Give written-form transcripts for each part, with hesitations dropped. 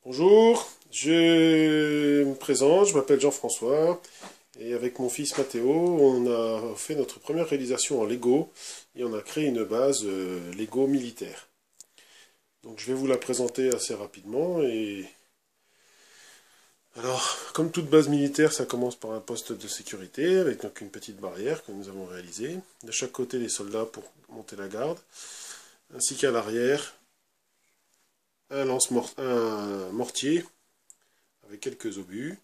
Bonjour, je me présente, je m'appelle Jean-François et avec mon fils Mathéo, on a fait notre première réalisation en Lego et on a créé une base Lego militaire. Donc je vais vous la présenter assez rapidement. Alors, comme toute base militaire, ça commence par un poste de sécurité avec donc une petite barrière que nous avons réalisée. De chaque côté, les soldats pour monter la garde, ainsi qu'à l'arrière, un mortier avec quelques obus.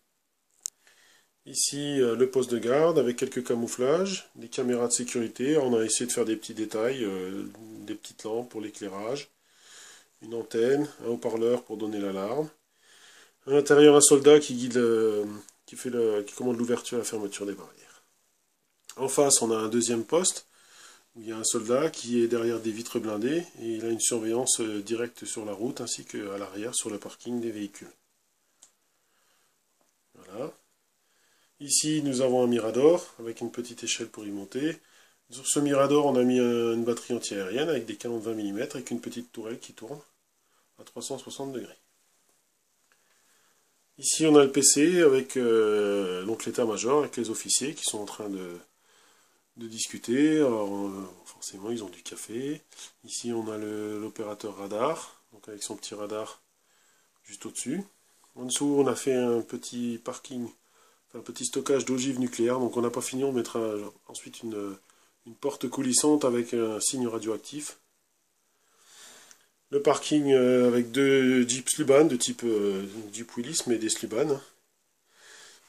Ici, le poste de garde avec quelques camouflages, des caméras de sécurité. On a essayé de faire des petits détails, des petites lampes pour l'éclairage, une antenne, un haut-parleur pour donner l'alarme. À l'intérieur, un soldat qui guide, qui commande l'ouverture et la fermeture des barrières. En face, on a un deuxième poste où il y a un soldat qui est derrière des vitres blindées et il a une surveillance directe sur la route ainsi qu'à l'arrière sur le parking des véhicules. Voilà. Ici, nous avons un mirador avec une petite échelle pour y monter. Sur ce mirador, on a mis une batterie anti-aérienne avec des canons de 20 mm avec une petite tourelle qui tourne à 360 degrés. Ici, on a le PC avec donc l'état-major, avec les officiers qui sont en train de discuter. Alors, forcément, ils ont du café. Ici, on a l'opérateur radar, donc avec son petit radar juste au-dessus. En dessous, on a fait un petit parking, un petit stockage d'ogives nucléaires. Donc, on n'a pas fini, on mettra ensuite une porte coulissante avec un signe radioactif. Le parking avec deux Jeep Sluban de type Jeep Willys, mais des Sluban.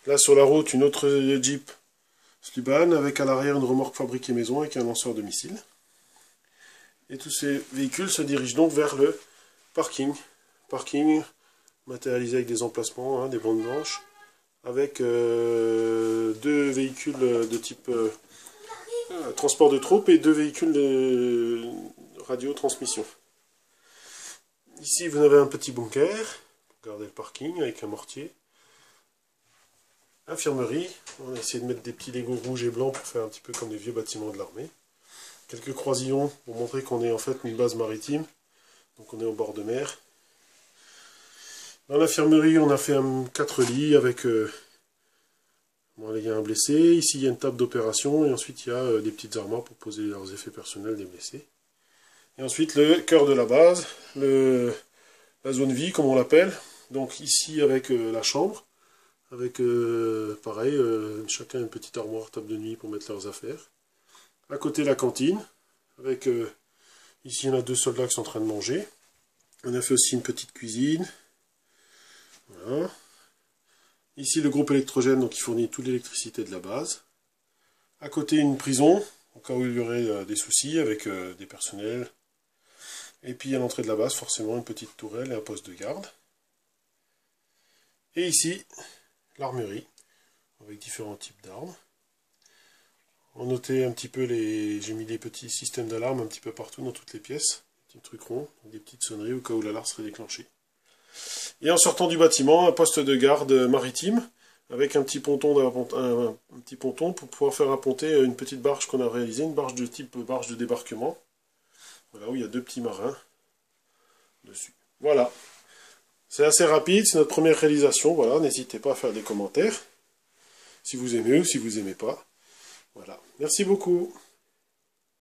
Là, sur la route, une autre Jeep Sluban avec à l'arrière une remorque fabriquée maison avec un lanceur de missiles. Et tous ces véhicules se dirigent donc vers le parking. Parking matérialisé avec des emplacements, des bandes blanches, avec deux véhicules de type transport de troupes et deux véhicules de radio-transmission. Ici, vous avez un petit bunker pour garder le parking avec un mortier. Infirmerie, on a essayé de mettre des petits Lego rouges et blancs pour faire un petit peu comme les vieux bâtiments de l'armée. Quelques croisillons pour montrer qu'on est en fait une base maritime, donc on est au bord de mer. Dans l'infirmerie, on a fait 4 lits avec bon, il y a un blessé, ici il y a une table d'opération et ensuite il y a des petites armoires pour poser leurs effets personnels des blessés. Et ensuite le cœur de la base, la zone vie comme on l'appelle, donc ici avec la chambre. Avec, pareil, chacun une petite armoire, table de nuit pour mettre leurs affaires. À côté, la cantine, avec, ici, on a deux soldats qui sont en train de manger. On a fait aussi une petite cuisine. Voilà. Ici, le groupe électrogène, donc, qui fournit toute l'électricité de la base. À côté, une prison, au cas où il y aurait des soucis avec des personnels. Et puis, à l'entrée de la base, forcément, une petite tourelle et un poste de garde. Et ici, l'armurerie, avec différents types d'armes. On notait un petit peu j'ai mis des petits systèmes d'alarme un petit peu partout dans toutes les pièces. Des petits trucs ronds, des petites sonneries au cas où l'alarme serait déclenchée. Et en sortant du bâtiment, un poste de garde maritime, avec un petit ponton pour pouvoir faire apponter une petite barge qu'on a réalisée, une barge de type barge de débarquement. Voilà, où il y a deux petits marins dessus. Voilà. C'est assez rapide, c'est notre première réalisation, voilà, n'hésitez pas à faire des commentaires, si vous aimez ou si vous n'aimez pas. Voilà, merci beaucoup.